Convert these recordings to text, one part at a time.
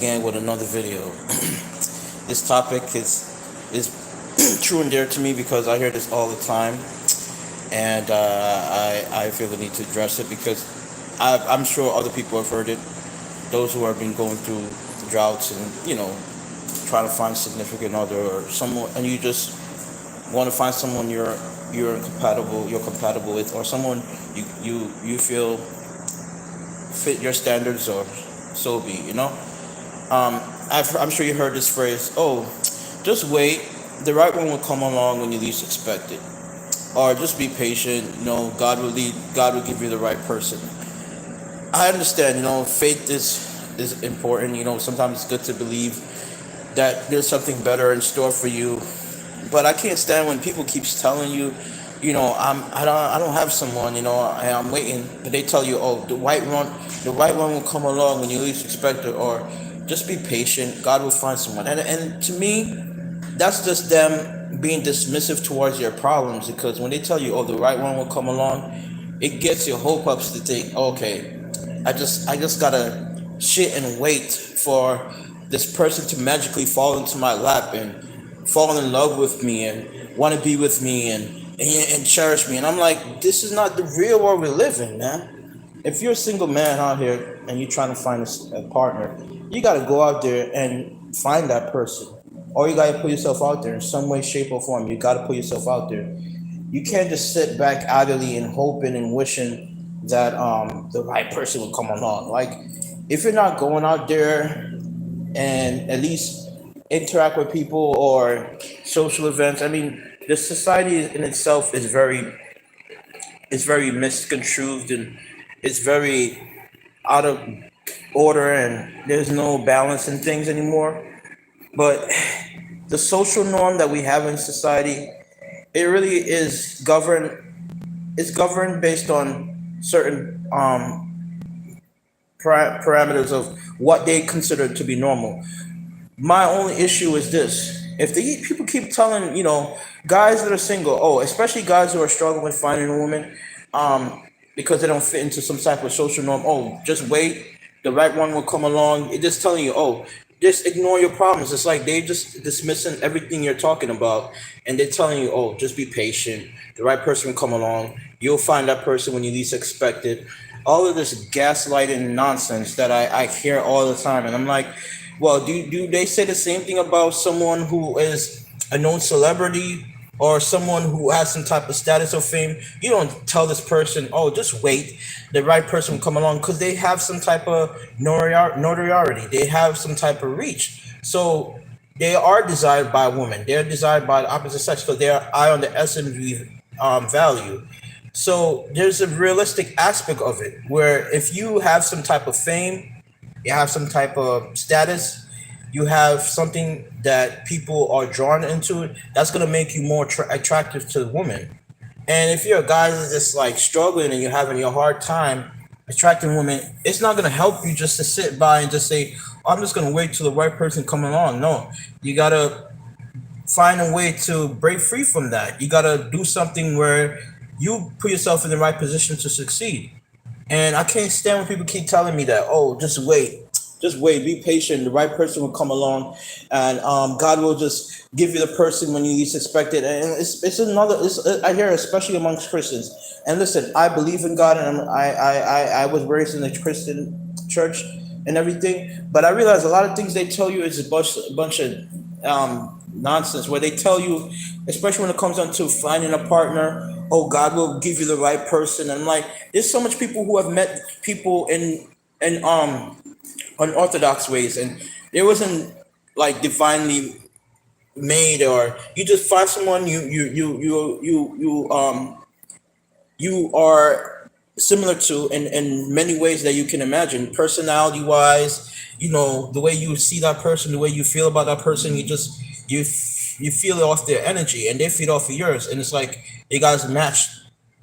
again with another video. This topic is true and dear to me because I hear this all the time, and I feel the need to address it because I'm sure other people have heard it. Those who have been going through droughts and trying to find a significant other or someone, and you just want to find someone you're compatible with, or someone you feel fit your standards, or so be. I'm sure you heard this phrase. Oh, just wait. The right one will come along when you least expect it. Or just be patient. God will lead. God will give you the right person. I understand. Faith is important. Sometimes it's good to believe that there's something better in store for you. But I can't stand when people keeps telling you, I don't have someone. I'm waiting. But they tell you, oh, the right one will come along when you least expect it, or just be patient. God will find someone. And to me, that's just them being dismissive towards your problems, because when they tell you, oh, the right one will come along, it gets your hope ups to think, okay, I just gotta sit and wait for this person to magically fall into my lap and fall in love with me and want to be with me and cherish me. And I'm like, this is not the real world we live in, man. If you're a single man out here and you're trying to find a partner, you got to go out there and find that person. Or you got to put yourself out there in some way, shape, or form. You got to put yourself out there. You can't just sit back idly and hoping and wishing that the right person will come along. Like, if you're not going out there and at least interact with people or social events, I mean, the society in itself is very misconstrued, and it's very out of order, and there's no balance in things anymore. But the social norm that we have in society, it really is governed. It's governed based on certain parameters of what they consider to be normal. My only issue is this: if the people keep telling guys that are single, oh, especially guys who are struggling with finding a woman, because they don't fit into some type of social norm. Oh, just wait, the right one will come along. It's just telling you, oh, just ignore your problems. It's like they just dismissing everything you're talking about, and they're telling you, oh, just be patient. The right person will come along. You'll find that person when you least expect it. All of this gaslighting nonsense that I hear all the time, and I'm like, well, do they say the same thing about someone who is a known celebrity or someone who has some type of status or fame? You don't tell this person, oh, just wait, the right person will come along, because they have some type of notoriety. They have some type of reach. So they are desired by women. They're desired by the opposite sex because they are eye on the SMV value. So there's a realistic aspect of it where if you have some type of fame, you have some type of status, you have something that people are drawn into, that's going to make you more attractive to the women. And if you're a guy that's just like struggling and you're having a hard time attracting women, it's not going to help you just to sit by and just say, "Oh, I'm just going to wait till the right person come along." No, you got to find a way to break free from that. You got to do something where you put yourself in the right position to succeed. And I can't stand when people keep telling me that, oh, just wait, be patient. The right person will come along, and God will just give you the person when you least expect it. And I hear, especially amongst Christians. And listen, I believe in God, and I was raised in a Christian church and everything. But I realize a lot of things they tell you is a bunch of nonsense. Where they tell you, especially when it comes down to finding a partner, oh, God will give you the right person. And like, there's so much people who have met people in unorthodox ways, and it wasn't like divinely made, or you just find someone you are similar to in many ways that you can imagine, personality wise. The way you see that person, the way you feel about that person, you feel it off their energy, and they feed off of yours, and it's like you guys match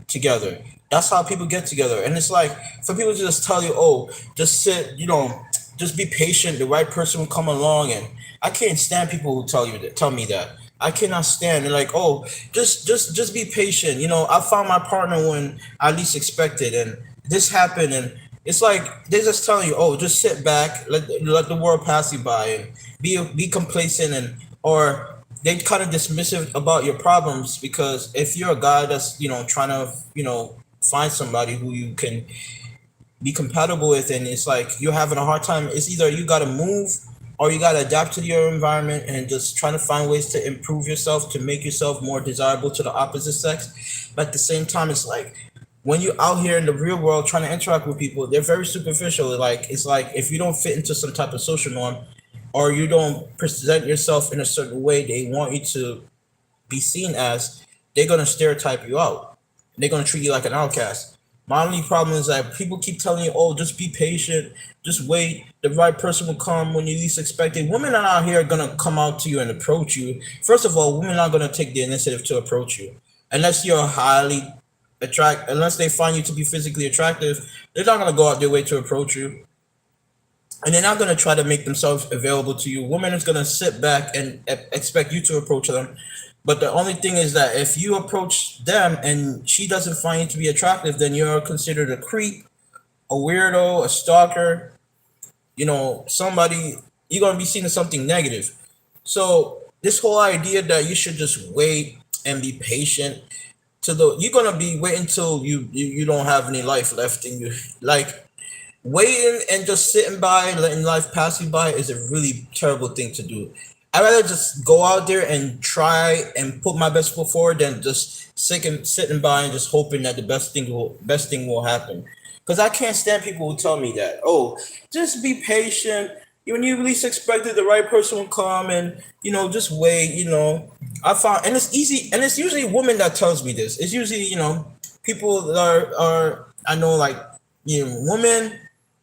together. That's how people get together. And it's like, for people to just tell you, oh, just sit, just be patient, the right person will come along. And I can't stand people who tell me that. I cannot stand. They're like, oh, just be patient. I found my partner when I least expected, and this happened, and It's like they're just telling you, oh, just sit back, let the world pass you by, and be complacent, and or they kind of dismissive about your problems, because if you're a guy that's trying to find somebody who you can be compatible with, and it's like you're having a hard time, it's either you got to move or you got to adapt to your environment and just trying to find ways to improve yourself to make yourself more desirable to the opposite sex. But at the same time, it's like when you're out here in the real world trying to interact with people, they're very superficial. Like it's like if you don't fit into some type of social norm, or you don't present yourself in a certain way they want you to be seen as, they're gonna stereotype you out. They're gonna treat you like an outcast. My only problem is that people keep telling you, "Oh, just be patient, just wait. The right person will come when you least expect it." Women are out here gonna come out to you and approach you. First of all, women are gonna take the initiative to approach you, unless you're highly unless they find you to be physically attractive. They're not gonna go out their way to approach you, and they're not going to try to make themselves available to you. Woman is going to sit back and expect you to approach them. But the only thing is that if you approach them and she doesn't find you to be attractive, then you're considered a creep, a weirdo, a stalker, somebody, you're going to be seen as something negative. So this whole idea that you should just wait and be patient you're going to be waiting until you don't have any life left in you. Like, waiting and just sitting by and letting life pass you by is a really terrible thing to do. I'd rather just go out there and try and put my best foot forward than just sitting by and just hoping that the best thing will happen. Because I can't stand people who tell me that. Oh, just be patient. When you least expect it, the right person will come, and just wait. I found, and it's easy, and it's usually women that tells me this. It's usually people that are I know, like women,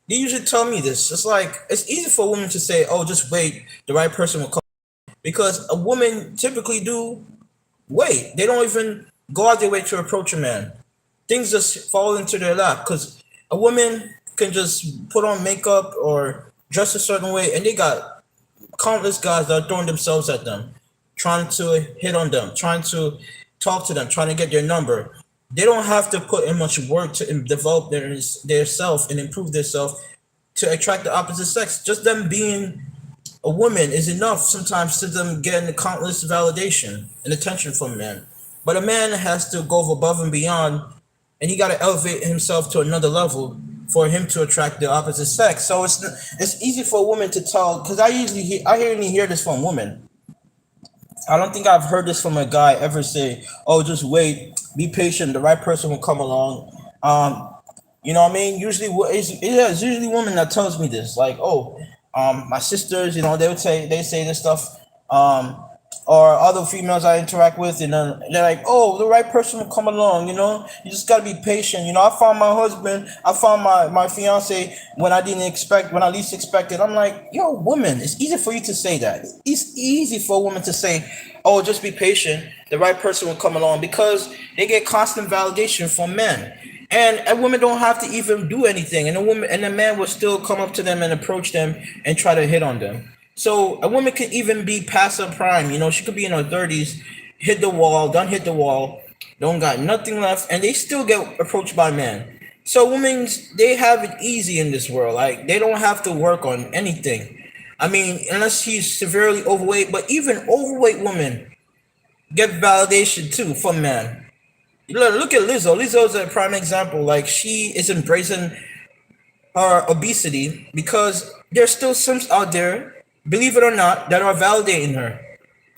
they usually tell me this. It's like it's easy for a woman to say, "Oh, just wait, the right person will come," because a woman typically do wait. They don't even go out their way to approach a man. Things just fall into their lap because a woman can just put on makeup or dress a certain way, and they got countless guys that are throwing themselves at them, trying to hit on them, trying to talk to them, trying to get their number. They don't have to put in much work to develop their self and improve their self to attract the opposite sex. Just them being a woman is enough sometimes to them getting the countless validation and attention from men. But a man has to go above and beyond, and he got to elevate himself to another level for him to attract the opposite sex. So it's easy for a woman to tell, because I hear and hear this from women. I don't think I've heard this from a guy ever say, "Oh, just wait, be patient, the right person will come along." You know what I mean? Usually, it's usually women that tells me this, like, "Oh, my sisters, they say this stuff, or other females I interact with, and then they're like, oh, the right person will come along. You just gotta be patient. I found my husband, I found my fiance when I least expected." I'm like, yo, woman, it's easy for you to say that. It's easy for a woman to say, "Oh, just be patient, the right person will come along," because they get constant validation from men. And a woman don't have to even do anything, and a man will still come up to them and approach them and try to hit on them. So a woman can even be past her prime. She could be in her 30s, done hit the wall, don't got nothing left, and they still get approached by men. So women, they have it easy in this world. Like, they don't have to work on anything. I mean, unless he's severely overweight, but even overweight women get validation too from men. Look at Lizzo. Lizzo is a prime example. Like, she is embracing her obesity because there's still Sims out there, believe it or not, that are validating her.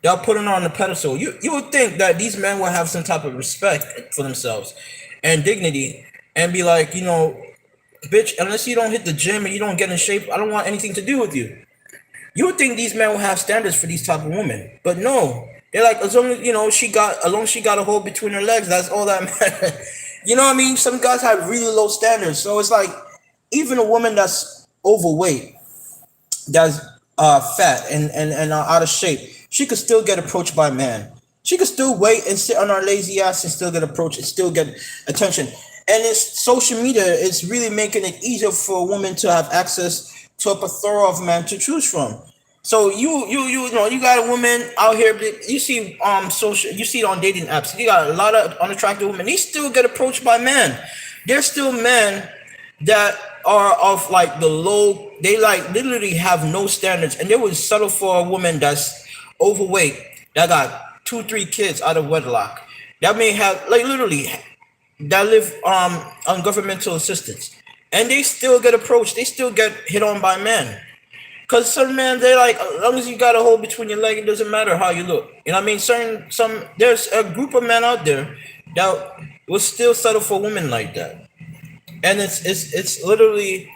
They're putting her on the pedestal. You would think that these men will have some type of respect for themselves and dignity and be like, bitch, unless you don't hit the gym and you don't get in shape, I don't want anything to do with you. You would think these men will have standards for these type of women, but no. They're like, as long as she got a hole between her legs, that's all that matters. You know what I mean? Some guys have really low standards, so it's like even a woman that's overweight, that's fat and out of shape, she could still get approached by a man. She could still wait and sit on her lazy ass and still get approached and still get attention. And it's social media is really making it easier for a woman to have access to a plethora of men to choose from. So you got a woman out here. You see you see it on dating apps. You got a lot of unattractive women. They still get approached by men. There's still men that are of like the low, they like literally have no standards, and they would settle for a woman that's overweight, that got 2 3 kids out of wedlock, that may have like literally that live on governmental assistance, and they still get approached, they still get hit on by men. Cause some men, they like, as long as you got a hole between your leg, it doesn't matter how you look. You know what I mean? Certain some There's a group of men out there that will still settle for women like that. And it's literally,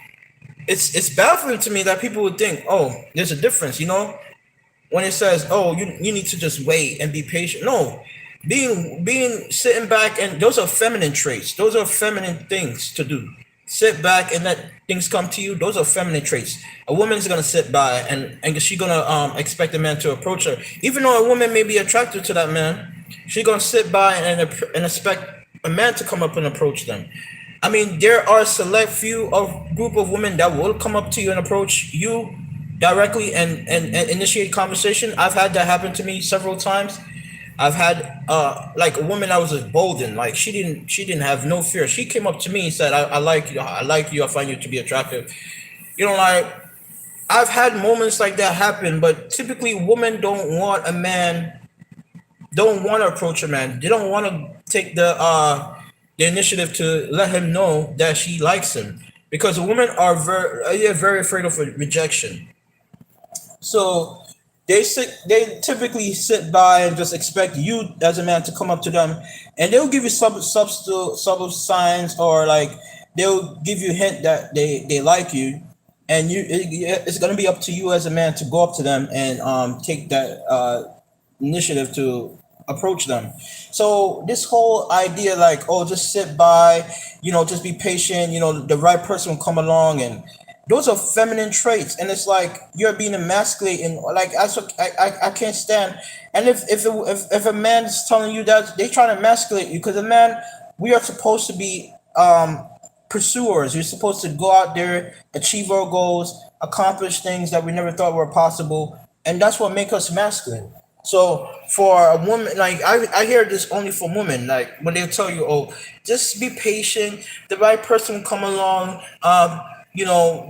it's baffling to me that people would think, oh, there's a difference, when it says, oh, you need to just wait and be patient. No, being sitting back, and those are feminine traits. Those are feminine things to do. Sit back and let things come to you. Those are feminine traits. A woman is gonna sit by, and she's gonna expect a man to approach her. Even though a woman may be attracted to that man, she's gonna sit by and expect a man to come up and approach them. I mean, there are select few of group of women that will come up to you and approach you directly and initiate conversation. I've had that happen to me several times. I've had like a woman that was just bolden, like she didn't have no fear. She came up to me and said, I like you, I find you to be attractive. Like, I've had moments like that happen, but typically women don't want to approach a man. They don't want to take the initiative to let him know that she likes him, because women are very afraid of rejection. So they typically sit by and just expect you as a man to come up to them, and they'll give you subtle signs, or like they'll give you a hint that they like you, and it's gonna be up to you as a man to go up to them and take that initiative to approach them. So this whole idea, like, oh, just sit by, just be patient, the right person will come along, and those are feminine traits, and it's like you're being emasculated, and like I can't stand. And if a man is telling you that, they trying to emasculate you, because a man, we are supposed to be pursuers. We're supposed to go out there, achieve our goals, accomplish things that we never thought were possible, and that's what makes us masculine. So for a woman, like, I hear this only for women, like when they'll tell you, oh, just be patient, the right person will come along.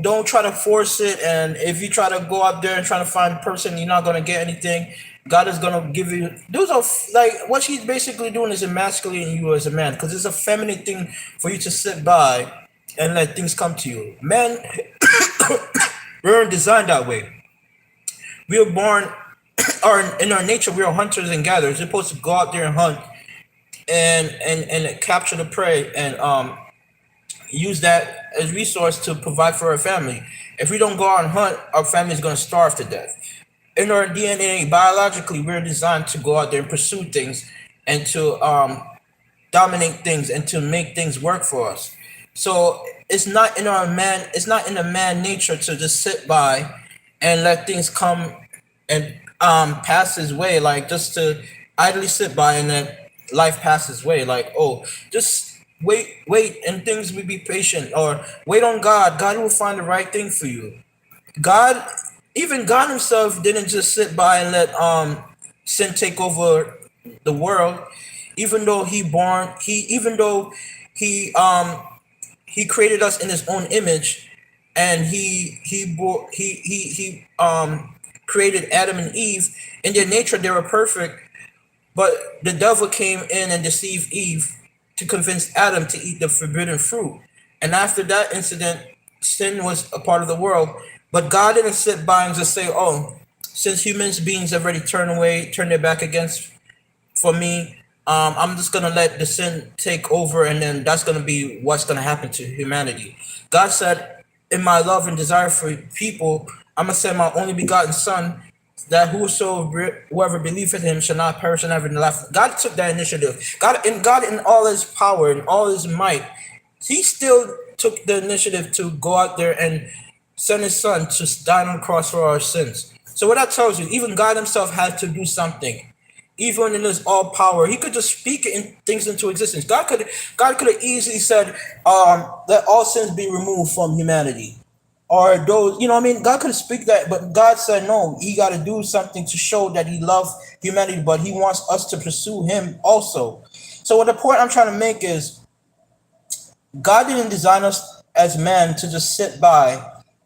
Don't try to force it, and if you try to go out there and try to find a person, you're not gonna get anything. God is gonna give you. Those are like what she's basically doing is emasculating you as a man, because it's a feminine thing for you to sit by and let things come to you. Men, we weren't designed that way. We were born, or in our nature, we are hunters and gatherers. We're supposed to go out there and hunt and capture the prey, and use that as resource to provide for our family. If we don't go out and hunt, our family is going to starve to death. In our DNA, biologically, we're designed to go out there and pursue things, and to dominate things, and to make things work for us. So it's not in a man nature to just sit by and let things come and pass his way, like just to idly sit by and then life passes way. Like, oh, just wait, and things will be patient, or wait on God. God will find the right thing for you. God, even God himself didn't just sit by and let sin take over the world. Even though he created us in his own image, and he created Adam and Eve. In their nature, they were perfect, but the devil came in and deceived Eve to convince Adam to eat the forbidden fruit. And after that incident, sin was a part of the world. But God didn't sit by and just say, oh, since human beings have already turned their back against for me, I'm just gonna let the sin take over, and then that's gonna be what's gonna happen to humanity. God said, in my love and desire for people, I'm gonna send my only begotten Son, that whoever believeth in him shall not perish and have everlasting. God took that initiative. God in all his power and all his might, he still took the initiative to go out there and send his Son to die on the cross for our sins. So what that tells you, even God himself had to do something. Even in his all power, he could just speak things into existence. God could have easily said, let all sins be removed from humanity. Or those, what I mean? God could speak that, but God said no, he got to do something to show that he loves humanity, but he wants us to pursue him also. So what the point I'm trying to make is, God didn't design us as men to just sit by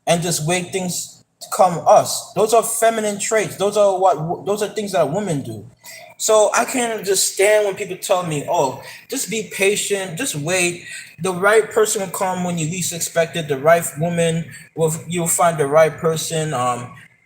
and just wait things to come us. Those are feminine traits. Those are things that women do. So I can't just stand when people tell me, "Oh, just be patient, just wait. The right person will come when you least expect it. The right woman will you'll find the right person.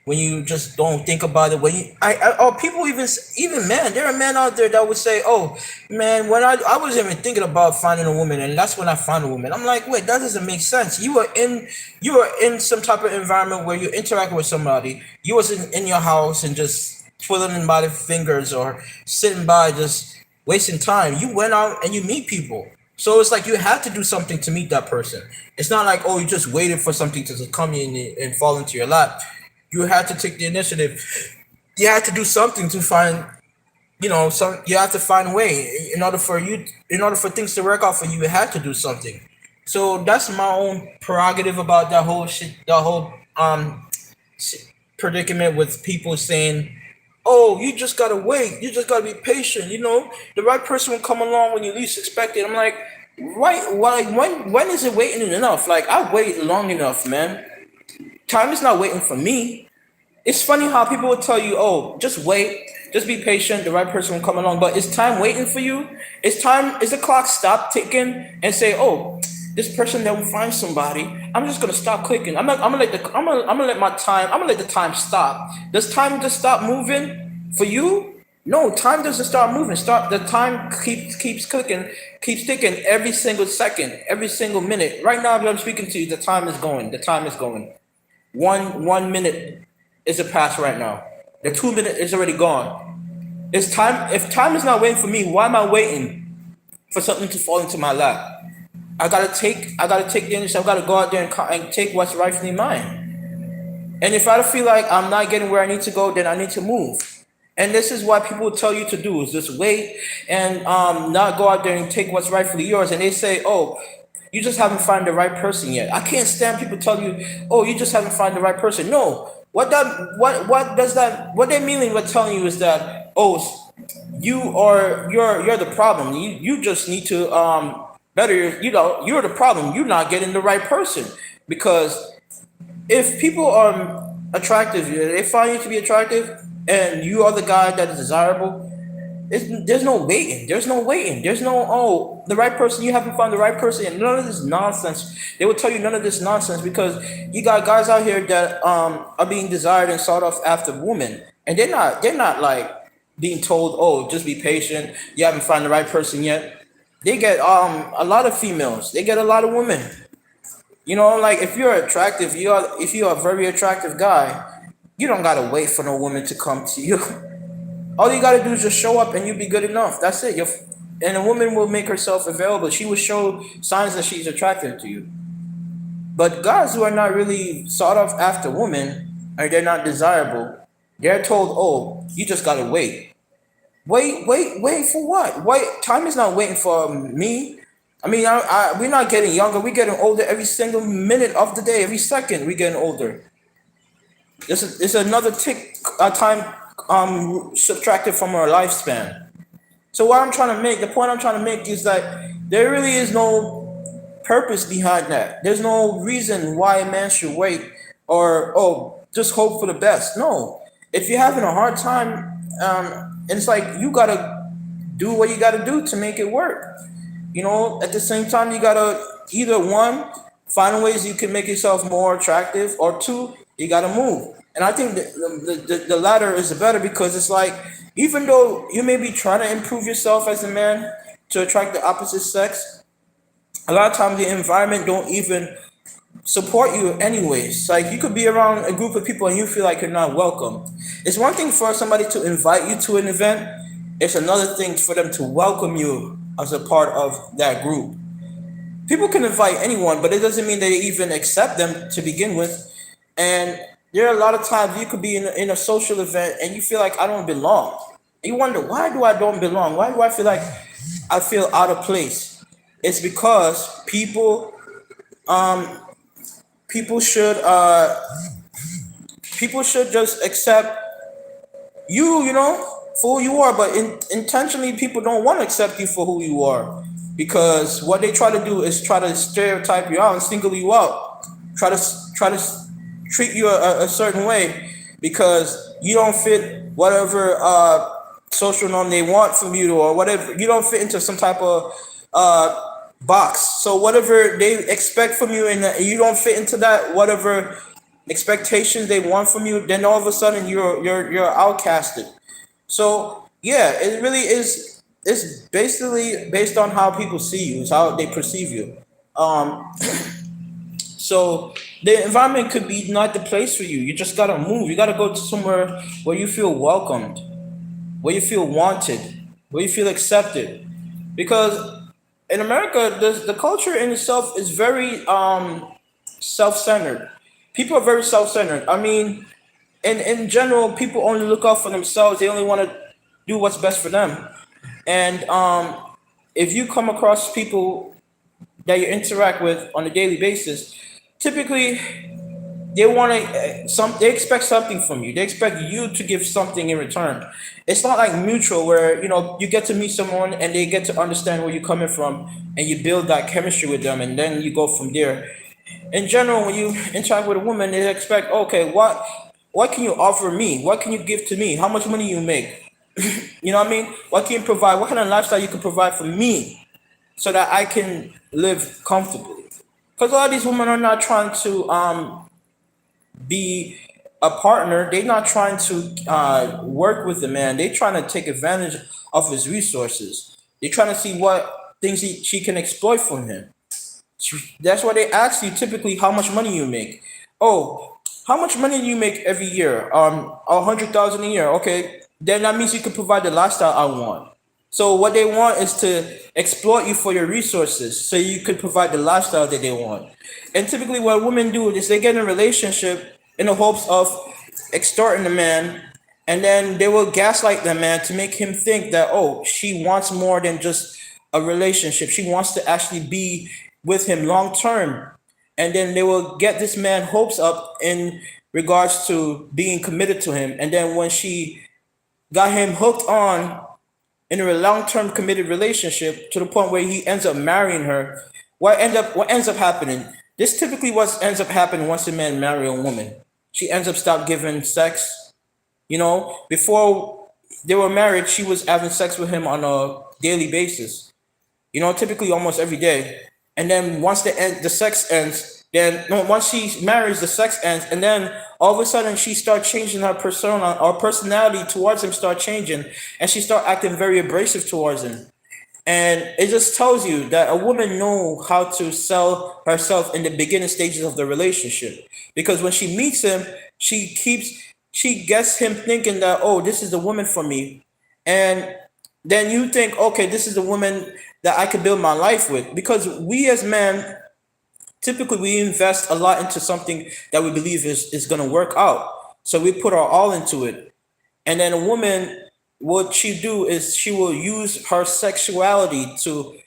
When you just don't think about it. When you, or people even men, there are men out there that would say, "Oh, man, when I wasn't even thinking about finding a woman, and that's when I found a woman." I'm like, wait, that doesn't make sense. You were in some type of environment where you interact with somebody. You wasn't in your house and just twiddling by the fingers or sitting by just wasting time. You went out and you meet people. So it's like you had to do something to meet that person. It's not like, oh, you just waited for something to just come in and fall into your lap. You had to take the initiative. You had to do something to find, some you have to find a way in order for things to work out for you. You had to do something. So that's my own prerogative about that whole shit, the whole predicament with people saying, "Oh, you just gotta wait. You just gotta be patient. The right person will come along when you least expect it." I'm like, right? Why? When is it waiting enough? Like I wait long enough, man. Time is not waiting for me. It's funny how people will tell you, "Oh, just wait, just be patient. The right person will come along." But is time waiting for you? Is time? Is the clock stop ticking and say, "Oh, this person that will find somebody. I'm just gonna stop clicking. I'm gonna let my time. I'm gonna let the time stop." Does time just stop moving for you? No, time doesn't start moving. Start the time keeps clicking, keeps ticking every single second, every single minute. Right now, as I'm speaking to you, the time is going. The time is going. One minute is a pass right now. The 2 minute is already gone. It's time. If time is not waiting for me, why am I waiting for something to fall into my lap? I gotta take the initiative. I gotta go out there and take what's rightfully mine. And if I feel like I'm not getting where I need to go, then I need to move. And this is what people tell you to do: is just wait and not go out there and take what's rightfully yours. And they say, "Oh, you just haven't found the right person yet." I can't stand people tell you, "Oh, you just haven't found the right person." No, what does that what they mean by telling you is that, oh, you're the problem. You just need to better you're the problem. You're not getting the right person. Because if people are attractive, they find you to be attractive, and you are the guy that is desirable, there's no waiting. There's no waiting. There's no, "Oh, the right person. You haven't found the right person." And none of this nonsense. They will tell you none of this nonsense because you got guys out here that are being desired and sought off after women, and they're not like being told, "Oh, just be patient. You haven't found the right person yet." They get a lot of females. They get a lot of women. Like if you're a very attractive guy, you don't gotta wait for no woman to come to you. All you gotta do is just show up and you be good enough. That's it. And a woman will make herself available. She will show signs that she's attractive to you. But guys who are not really sought of after women, or they're not desirable, they're told, "Oh, you just gotta wait." Wait for what? Wait, time is not waiting for me. I mean, we're not getting younger. We're getting older every single minute of the day. Every second, we're getting older. It's another time subtracted from our lifespan. So the point I'm trying to make is that there really is no purpose behind that. There's no reason why a man should wait or, oh, just hope for the best. No, if you're having a hard time, it's like you gotta do what you gotta do to make it work. At the same time, you gotta either one, find ways you can make yourself more attractive, or two, you gotta move. And I think the latter is better because it's like, even though you may be trying to improve yourself as a man to attract the opposite sex, a lot of times the environment don't even support you anyways. Like you could be around a group of people and you feel like you're not welcome. It's one thing for somebody to invite you to an event. It's another thing for them to welcome you as a part of that group. People can invite anyone, but it doesn't mean they even accept them to begin with. And there are a lot of times you could be in a social event and you feel like I don't belong. You wonder, why do I don't belong? Why do I feel like I feel out of place? It's because people should people should just accept you, for who you are. But intentionally, people don't want to accept you for who you are. because what they try to do is try to stereotype you out and single you out, try to treat you a certain way because you don't fit whatever social norm they want from you, or whatever, you don't fit into some type of box. So whatever they expect from you and you don't fit into that whatever expectations they want from you, then all of a sudden you're outcasted. So yeah, it really is. It's basically based on how people see you, it's how they perceive you. Um, so the environment could be not the place for you. You just gotta move. You gotta go to somewhere where you feel welcomed, where you feel wanted, where you feel accepted. Because in America, the culture in itself is very self-centered. People are very self-centered. I mean, in general, people only look out for themselves. They only want to do what's best for them. And if you come across people that you interact with on a daily basis, typically they want to they expect something from you. They expect you to give something in return. It's not like mutual where you get to meet someone and they get to understand where you're coming from and you build that chemistry with them and then you go from there. In general, when you interact with a woman, they expect, okay, what can you offer me? What can you give to me? How much money you make? You know what I mean? What can you provide? What kind of lifestyle you can provide for me so that I can live comfortably? Because a lot of these women are not trying to be a partner. They're not trying to work with the man. They're trying to take advantage of his resources. They're trying to see what things she can exploit from him. That's why they ask you typically how much money you make. Oh, how much money do you make every year? 100,000 a year. Okay, then that means you can provide the lifestyle I want. So what they want is to exploit you for your resources, so you could provide the lifestyle that they want. And typically, what women do is they get in a relationship in the hopes of extorting the man, and then they will gaslight the man to make him think that, oh, she wants more than just a relationship. She wants to actually be with him long term. And then they will get this man hopes up in regards to being committed to him. And then when she got him hooked on in a long-term committed relationship to the point where he ends up marrying her, what ends up happening? This typically what ends up happening once a man marry a woman. She ends up stop giving sex. Before they were married, she was having sex with him on a daily basis. Typically almost every day. And then once the sex ends, then no, once she marries, the sex ends, and then all of a sudden she starts changing her persona or personality towards him start changing, and she start acting very abrasive towards him. And it just tells you that a woman know how to sell herself in the beginning stages of the relationship. Because when she meets him, she gets him thinking that, oh, this is the woman for me. And then you think, okay, this is the woman that I could build my life with. Because we as men, typically we invest a lot into something that we believe is going to work out. So we put our all into it. And then a woman, what she do is she will use her sexuality to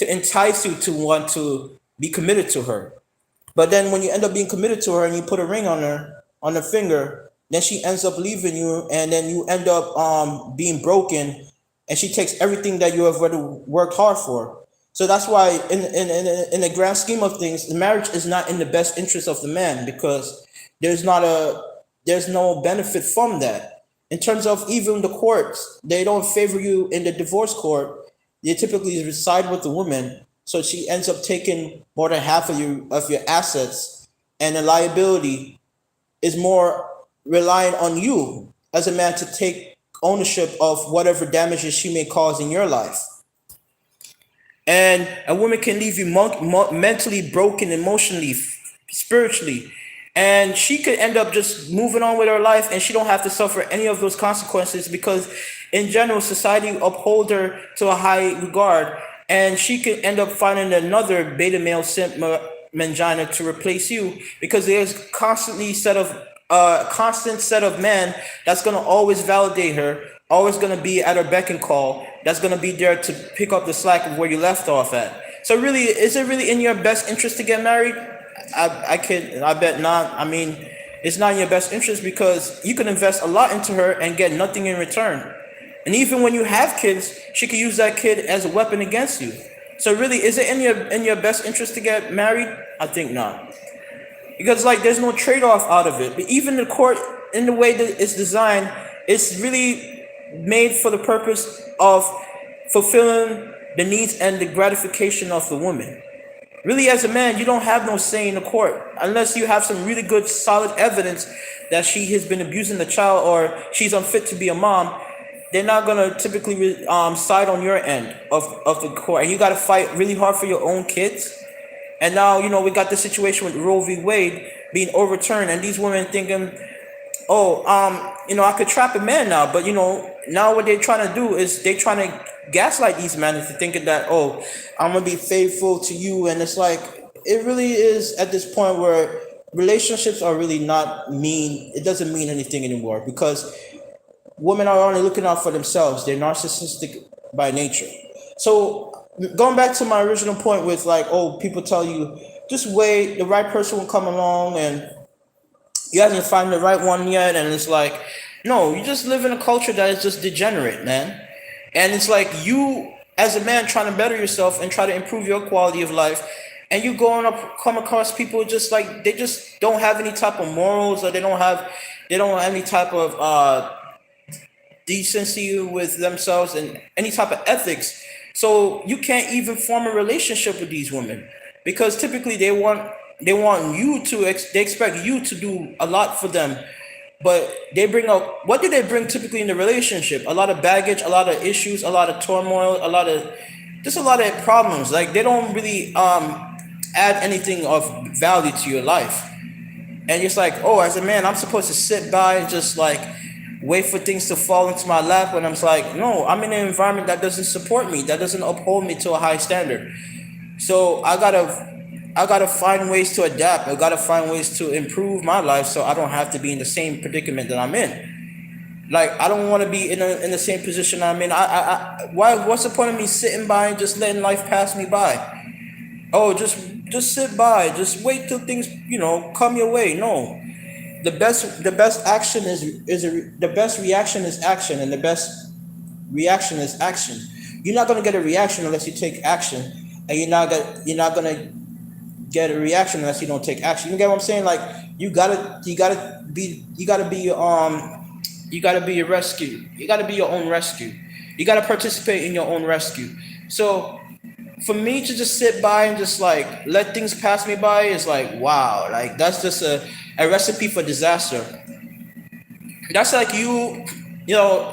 entice you to want to be committed to her. But then when you end up being committed to her and you put a ring on her finger, then she ends up leaving you, and then you end up being broken, and she takes everything that you have already worked hard for. So that's why in the grand scheme of things, the marriage is not in the best interest of the man, because there's no benefit from that. In terms of even the courts, they don't favor you in the divorce court. They typically reside with the woman, so she ends up taking more than half of your assets, and the liability is more reliant on you as a man to take ownership of whatever damages she may cause in your life. And a woman can leave you mentally broken, emotionally, spiritually, and she could end up just moving on with her life, and she don't have to suffer any of those consequences, because in general society uphold her to a high regard, and she could end up finding another beta male simp mangina to replace you, because there's constant set of men that's going to always validate her, always going to be at her beck and call, that's going to be there to pick up the slack of where you left off at. So really, is it really in your best interest to get married? I bet not. I mean, it's not in your best interest, because you can invest a lot into her and get nothing in return. And even when you have kids, she could use that kid as a weapon against you. So really, is it in your best interest to get married? I think not, because like there's no trade off out of it. But even the court, in the way that it's designed, it's really made for the purpose of fulfilling the needs and the gratification of the woman. Really, as a man, you don't have no say in the court unless you have some really good, solid evidence that she has been abusing the child or she's unfit to be a mom. They're not gonna typically side on your end of the court, and you got to fight really hard for your own kids. And now we got the situation with Roe v. Wade being overturned, and these women thinking, oh, I could trap a man now, but now what they're trying to do is they're trying to gaslight these men into thinking that, oh, I'm gonna be faithful to you, and it's like it really is at this point where relationships are really not mean. It doesn't mean anything anymore because women are only looking out for themselves. They're narcissistic by nature. So going back to my original point with like, oh, people tell you just wait, the right person will come along, and you haven't found the right one yet, and it's like, no, you just live in a culture that is just degenerate, man. And it's like you, as a man, trying to better yourself and try to improve your quality of life, and you come across people just like they just don't have any type of morals, or they don't have any type of decency with themselves and any type of ethics. So you can't even form a relationship with these women because typically they want you to they expect you to do a lot for them, but they bring up, what do they bring typically in the relationship? A lot of baggage, a lot of issues, a lot of turmoil, a lot of problems. Like they don't really add anything of value to your life. And it's like, oh, as a man, I'm supposed to sit by and just like wait for things to fall into my lap. When I'm like, no, I'm in an environment that doesn't support me, that doesn't uphold me to a high standard. So I gotta find ways to adapt. I gotta find ways to improve my life so I don't have to be in the same predicament that I'm in. Like I don't want to be in the same position I'm in. What's the point of me sitting by and just letting life pass me by? Oh, just sit by, just wait till things come your way. No, the best action the best reaction is action, and the best reaction is action. You're not gonna get a reaction unless you take action, and you're not gonna get a reaction unless you don't take action. You get what I'm saying? Like you gotta be a rescue. You gotta be your own rescue. You gotta participate in your own rescue. So for me to just sit by and just like let things pass me by is like, wow, like that's just a recipe for disaster. That's like trying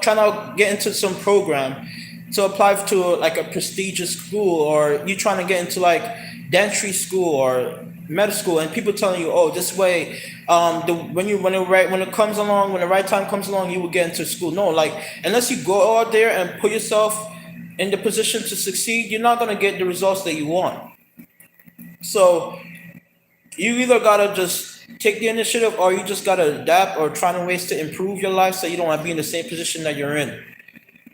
to get into some program to apply to like a prestigious school, or you trying to get into like dentistry school or medical school, and people telling you, oh, this way, when the right time comes along, you will get into school. No, like unless you go out there and put yourself in the position to succeed, you're not gonna get the results that you want. So you either gotta just take the initiative, or you just gotta adapt or try to ways to improve your life so you don't want to be in the same position that you're in.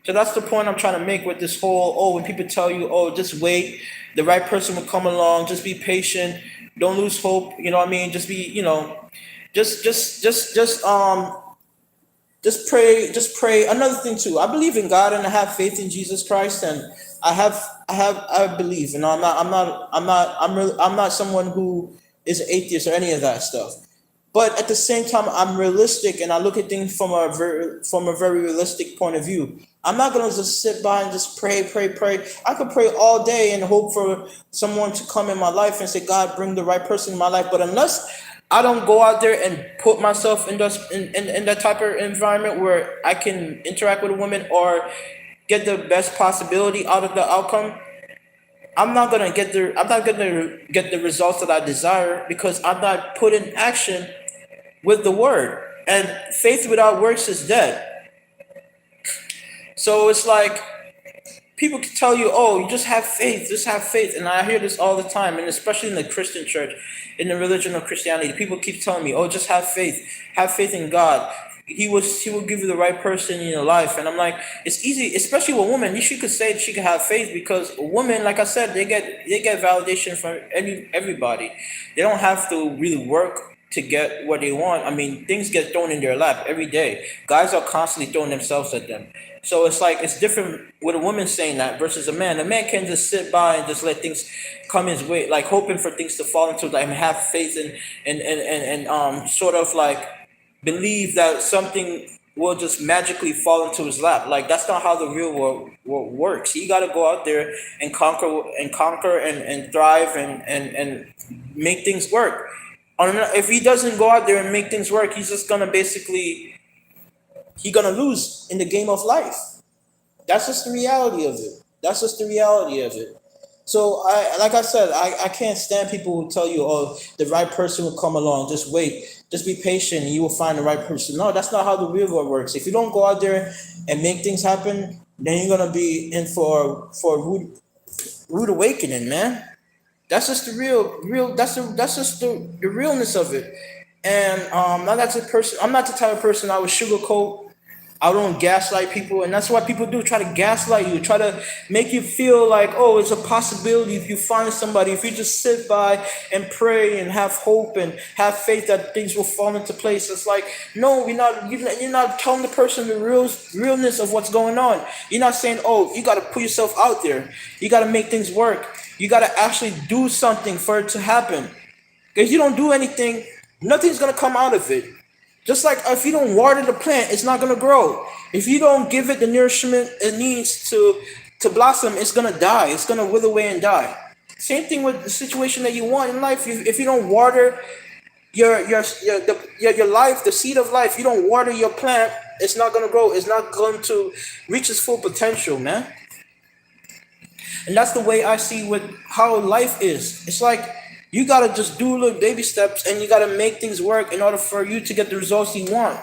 So that's the point I'm trying to make with this whole, oh, when people tell you, oh, just wait, the right person will come along, just be patient, don't lose hope, you know what I mean? Just be, just pray, just pray. Another thing too, I believe in God and I have faith in Jesus Christ, and I believe, I'm not someone who is an atheist or any of that stuff. But at the same time, I'm realistic and I look at things from a very realistic point of view. I'm not gonna just sit by and just pray, pray, pray. I could pray all day and hope for someone to come in my life and say, God, bring the right person in my life. But unless I don't go out there and put myself in that type of environment where I can interact with a woman or get the best possibility out of the outcome, I'm not gonna get the results that I desire because I'm not put in action with the word. And faith without works is dead. So it's like people can tell you, oh, you just have faith. And I hear this all the time, and especially in the Christian church, in the religion of Christianity, people keep telling me, oh, just have faith in God. He will give you the right person in your life. And I'm like, it's easy, especially with women. She could say she could have faith because women, like I said, they get validation from everybody. They don't have to really work. to get what they want. I mean, things get thrown in their lap every day. Guys are constantly throwing themselves at them. So it's like it's different with a woman saying that versus a man. A man can just sit by and just let things come his way, like hoping for things to fall into like and have faith and sort of like believe that something will just magically fall into his lap. Like that's not how the real world works. You got to go out there and conquer and thrive and make things work. If he doesn't go out there and make things work, he's just gonna basically he gonna lose in the game of life. That's just the reality of it. That's just the reality of it. So like I said, I can't stand people who tell you, oh, the right person will come along. Just wait, just be patient, and you will find the right person. No, that's not how the real world works. If you don't go out there and make things happen, then you're gonna be in for a rude awakening, man. That's just the real. That's just the realness of it. And I'm not the type of person I would sugarcoat. I don't gaslight people, and that's what people do. Try to gaslight you, try to make you feel like, oh, it's a possibility if you find somebody. If you just sit by and pray and have hope and have faith that things will fall into place. It's like, no, you're not telling the person the realness of what's going on. You're not saying, oh, you got to put yourself out there. You got to make things work. You got to actually do something for it to happen. If you don't do anything, nothing's gonna come out of it. Just like if you don't water the plant, it's not gonna grow. If you don't give it the nourishment it needs to blossom, it's gonna die. It's gonna wither away and die. Same thing with the situation that you want in life. If you don't water your life, the seed of life, you don't water your plant, it's not gonna grow. It's not going to reach its full potential, man. And that's the way I see with how life is. It's like you gotta just do little baby steps and you gotta make things work in order for you to get the results you want.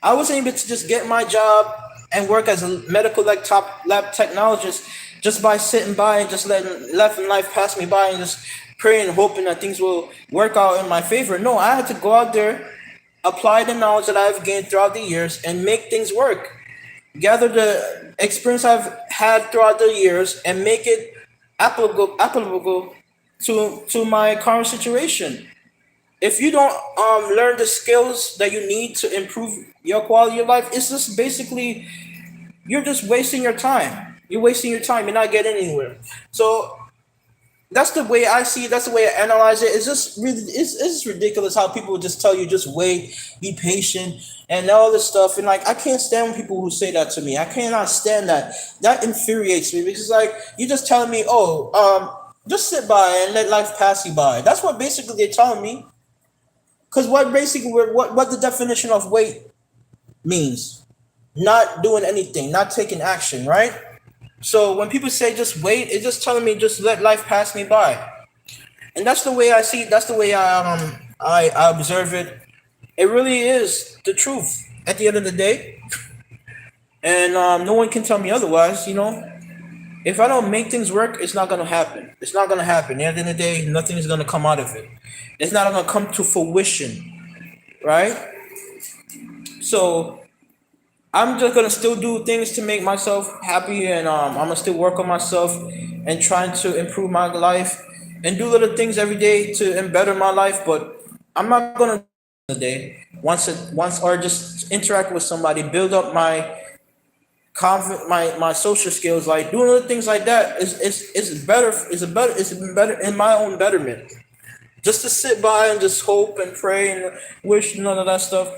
I was able to just get my job and work as a medical like top lab technologist just by sitting by and just letting life pass me by and just praying and hoping that things will work out in my favor. No, I had to go out there, apply the knowledge that I've gained throughout the years and make things work. Gather the experience I've had throughout the years and make it applicable to my current situation. If you don't learn the skills that you need to improve your quality of life, it's just basically you're just wasting your time. You're wasting your time. You're not getting anywhere. So that's the way I see it. That's the way I analyze it. It's just really, it's just ridiculous how people just tell you just wait, be patient, and all this stuff. And like, I can't stand when people who say that to me. I cannot stand that. That infuriates me because like you're just telling me, oh, just sit by and let life pass you by. That's what basically they're telling me. Because what the definition of wait means, not doing anything, not taking action, right? So when people say just wait, it's just telling me just let life pass me by, and that's the way I see it. That's the way I observe it. It really is the truth at the end of the day, and no one can tell me otherwise. You know, if I don't make things work, it's not gonna happen. It's not gonna happen. At the end of the day, nothing is gonna come out of it. It's not gonna come to fruition, right? So I'm just gonna still do things to make myself happy, and I'm gonna still work on myself and trying to improve my life and do little things every day to better my life. But I'm not gonna the day once or just interact with somebody, build up my my social skills, like doing little things like that is better. It's better in my own betterment. Just to sit by and just hope and pray and wish none of that stuff.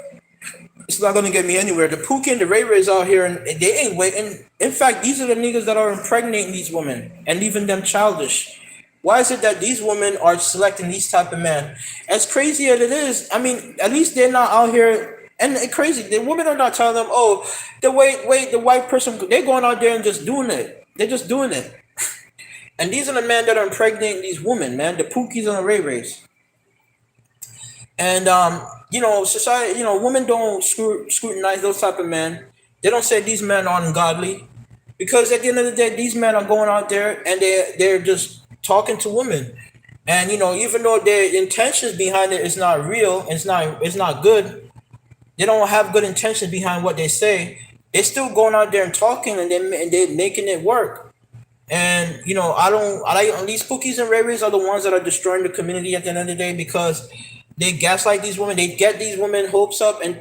It's not gonna get me anywhere. The Pookie and the Ray Rays out here, and they ain't waiting. In fact, these are the niggas that are impregnating these women and leaving them childish. Why is it that these women are selecting these type of men? As crazy as it is, I mean, at least they're not out here. And it crazy, the women are not telling them, oh, the white person. They're going out there and just doing it. They're just doing it. And these are the men that are impregnating these women, man. The Pookies and the Ray Rays. And society, women don't scrutinize those type of men. They don't say these men are ungodly, because at the end of the day, these men are going out there and they're just talking to women, and even though their intentions behind it is not real, it's not good. They don't have good intentions behind what they say. They're still going out there and talking, and they're making it work. And I like these Pookies and Ray Rays are the ones that are destroying the community at the end of the day, because They gaslight these women. They get these women hopes up and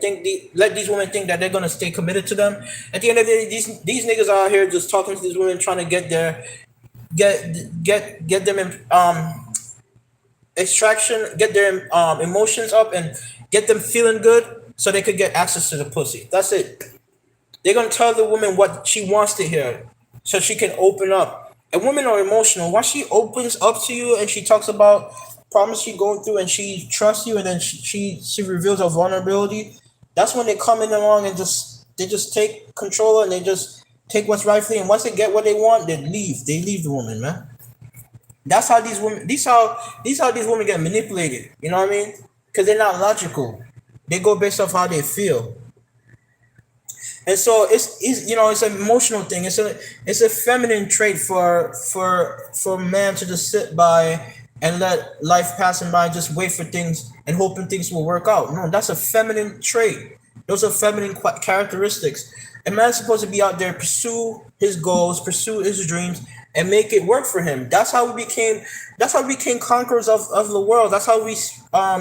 let these women think that they're gonna stay committed to them. At the end of the day, these niggas are out here just talking to these women, trying to get them in extraction, get their emotions up, and get them feeling good, so they could get access to the pussy. That's it. They're gonna tell the woman what she wants to hear, so she can open up. And women are emotional. Once she opens up to you and she talks about problems she going through and she trusts you, and then she reveals her vulnerability, that's when they come in along and just take control, and they just take what's rightfully. And once they get what they want, they leave. They leave the woman, man. That's how these women. These how these women get manipulated. You know what I mean? Because they're not logical. They go based off how they feel. And so it's an emotional thing. It's a feminine trait for man to just sit by and let life pass him by, just wait for things and hoping things will work out. No, that's a feminine trait. Those are feminine characteristics. A man's supposed to be out there, pursue his goals, pursue his dreams, and make it work for him. That's how we became. That's how we became conquerors of the world. That's how we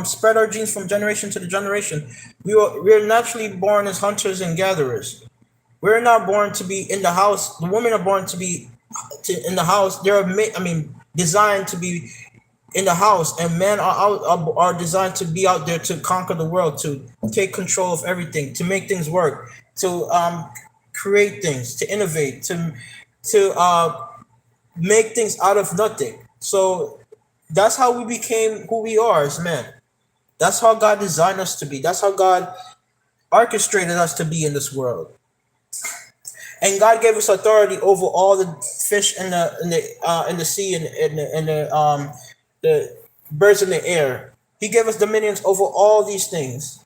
spread our genes from generation to the generation. We're naturally born as hunters and gatherers. We're not born to be in the house. The women are born to be in the house. Designed to be in the house, and men are designed to be out there to conquer the world, to take control of everything, to make things work, to create things, to innovate, to make things out of nothing. So that's how we became who we are as men. That's how God designed us to be. That's how God orchestrated us to be in this world. And God gave us authority over all the fish in the sea, and the birds in the air. He gave us dominions over all these things,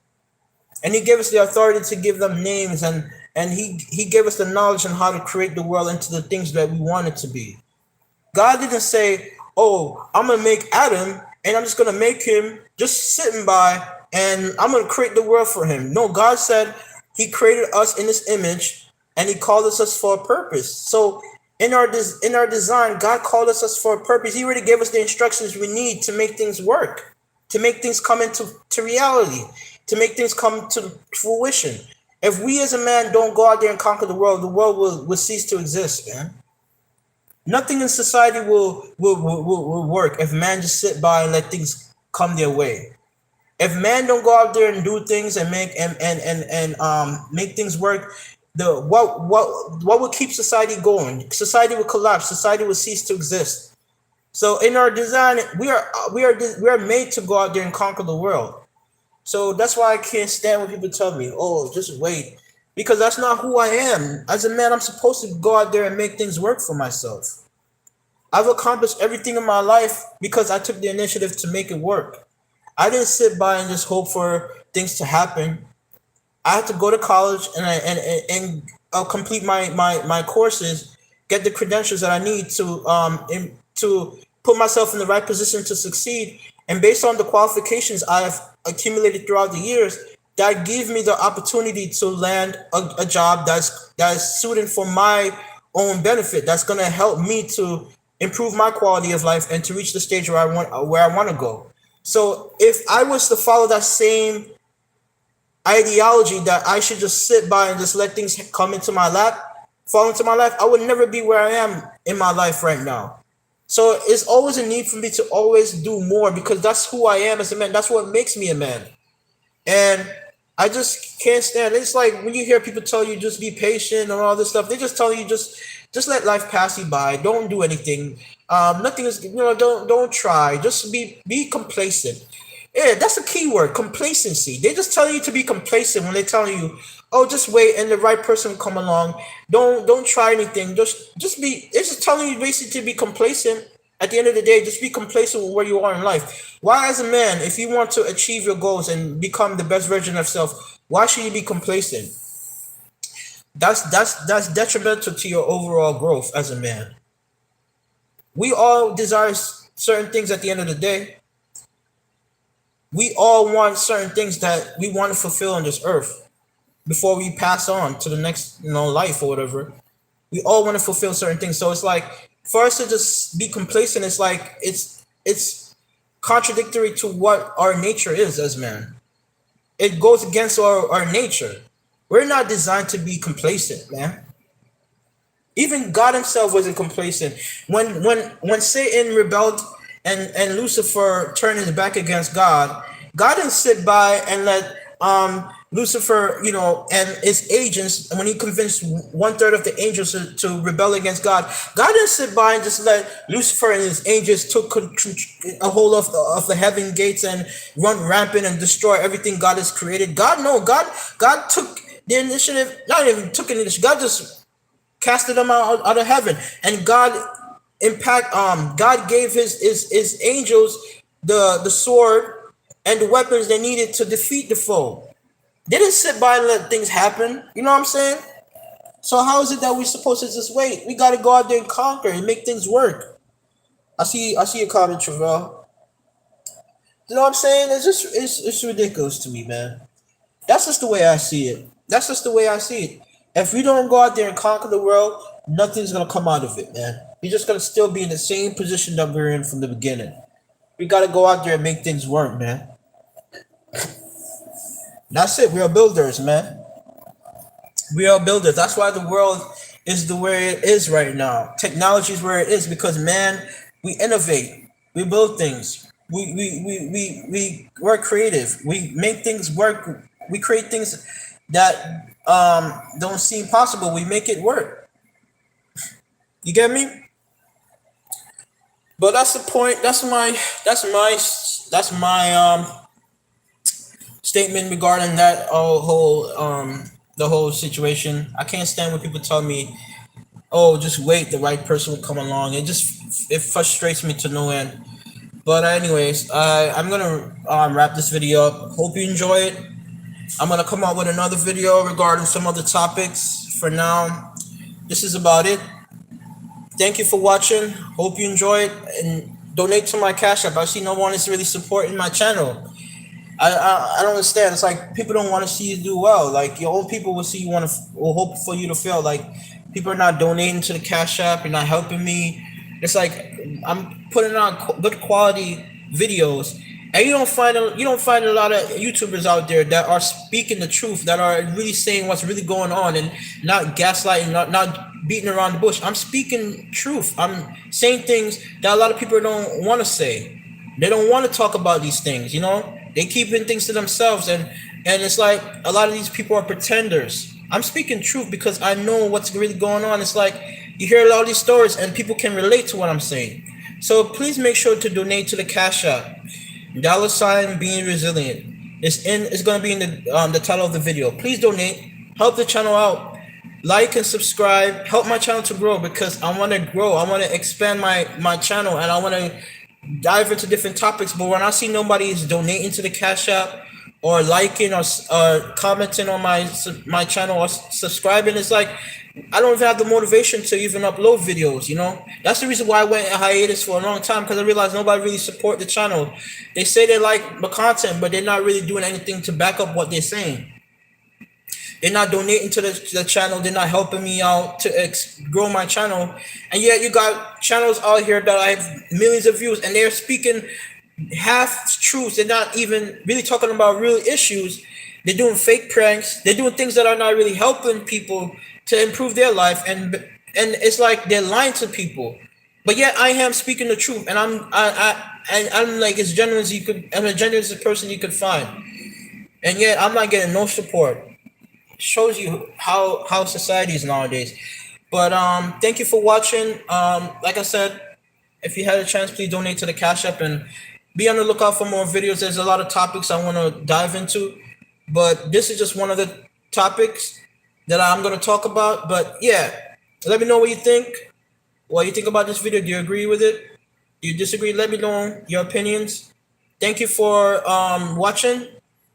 and He gave us the authority to give them names, and He gave us the knowledge on how to create the world into the things that we want it to be. God didn't say, "Oh, I'm gonna make Adam, and I'm just gonna make him just sitting by, and I'm gonna create the world for him." No, God said He created us in His image, and He called us for a purpose. So in our design, God called us for a purpose. He already gave us the instructions we need to make things work, to make things come into reality, to make things come to fruition. If we as a man don't go out there and conquer the world will cease to exist, man. Nothing in society will work if man just sit by and let things come their way. If man don't go out there and do things and make things work, the what will keep society going? Society will collapse. Society will cease to exist. So in our design, we are made to go out there and conquer the world. So that's why I can't stand when people tell me, "Oh, just wait," because that's not who I am. As a man, I'm supposed to go out there and make things work for myself. I've accomplished everything in my life because I took the initiative to make it work. I didn't sit by and just hope for things to happen. I had to go to college and complete my courses, get the credentials that I need to put myself in the right position to succeed. And based on the qualifications I've accumulated throughout the years, that gave me the opportunity to land a job that's suited for my own benefit. That's gonna help me to improve my quality of life and to reach the stage where I want to go. So if I was to follow that same ideology that I should just sit by and just let things fall into my life, I would never be where I am in my life right now. So it's always a need for me to always do more because that's who I am as a man. That's what makes me a man. And I just can't stand it. It's like when you hear people tell you just be patient and all this stuff, they just tell you just let life pass you by. Don't do anything. Nothing is don't try. Just be complacent. Yeah, that's a key word, complacency. They just tell you to be complacent when they tell you, "Oh, just wait and the right person will come along. Don't try anything. Just be." It's just telling you basically to be complacent. At the end of the day, just be complacent with where you are in life. Why, as a man, if you want to achieve your goals and become the best version of self, why should you be complacent? That's detrimental to your overall growth as a man. We all desire certain things at the end of the day. We all want certain things that we want to fulfill on this earth before we pass on to the next, life or whatever. We all want to fulfill certain things. So it's like for us to just be complacent, it's like it's contradictory to what our nature is as man. It goes against our nature. We're not designed to be complacent, man. Even God himself wasn't complacent. When Satan rebelled and Lucifer turned his back against God, God didn't sit by and let Lucifer, and his agents, when he convinced one third of the angels to rebel against God, God didn't sit by and just let Lucifer and his angels took a hold of the heaven gates and run rampant and destroy everything God has created. God took the initiative, not even took an initiative. God just casted them out of heaven, and God gave his angels the sword and the weapons they needed to defeat the foe. They didn't sit by and let things happen. You know what I'm saying? So how is it that we're supposed to just wait? We got to go out there and conquer and make things work. I see a comment, Travell. You know what I'm saying? It's ridiculous to me, man. That's just the way I see it. That's just the way I see it. If we don't go out there and conquer the world, nothing's gonna come out of it, man. We're just gonna still be in the same position that we are in from the beginning. We gotta go out there and make things work, man. That's it. We are builders, man. We are builders. That's why the world is the way it is right now. Technology is where it is because, man, we innovate. We build things. We're creative. We make things work. We create things that don't seem possible. We make it work. You get me? But that's the point. That's my statement regarding that the whole situation. I can't stand when people tell me, "Oh, just wait, the right person will come along." It frustrates me to no end. But anyways, I'm gonna wrap this video up. Hope you enjoy it. I'm gonna come out with another video regarding some other topics. For now, this is about it. Thank you for watching. Hope you enjoy it and donate to my Cash App. I see no one is really supporting my channel. I don't understand. It's like people don't want to see you do well. Like your own people will see you will hope for you to fail. Like people are not donating to the Cash App. You're not helping me. It's like I'm putting on good quality videos, and you don't find a lot of YouTubers out there that are speaking the truth, that are really saying what's really going on, and not gaslighting, not beating around the bush. I'm speaking truth. I'm saying things that a lot of people don't want to say. They don't want to talk about these things. They keeping things to themselves, and it's like a lot of these people are pretenders. I'm speaking truth because I know what's really going on. It's like you hear a lot of these stories and people can relate to what I'm saying. So please make sure to donate to the Cash App. $ being resilient. It's gonna be in the title of the video. Please donate. Help the channel out. Like and subscribe. Help my channel to grow because I want to grow. I want to expand my channel and I want to dive into different topics. But when I see nobody is donating to the Cash App or liking or commenting on my channel or subscribing, it's like I don't even have the motivation to even upload videos. That's the reason why I went in hiatus for a long time, because I realized nobody really support the channel. They say they like the content, but they're not really doing anything to back up what they're saying. They're not donating to the channel. They're not helping me out to grow my channel. And yet you got channels out here that have millions of views and they're speaking half truths. They're not even really talking about real issues. They're doing fake pranks. They're doing things that are not really helping people to improve their life. And it's like they're lying to people. But yet I am speaking the truth. And I'm like as genuine as you could. I'm a genuine person you could find. And yet I'm not getting no support. Shows you how society is nowadays. But thank you for watching. Like I said, if you had a chance, please donate to the Cash App and be on the lookout for more videos. There's a lot of topics I want to dive into, but this is just one of the topics that I'm going to talk about. But yeah, let me know what you think. What you think about this video. Do you agree with it? Do you disagree? Let me know your opinions. Thank you for watching.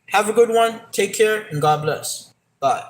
Have a good one. Take care and God bless. Bye.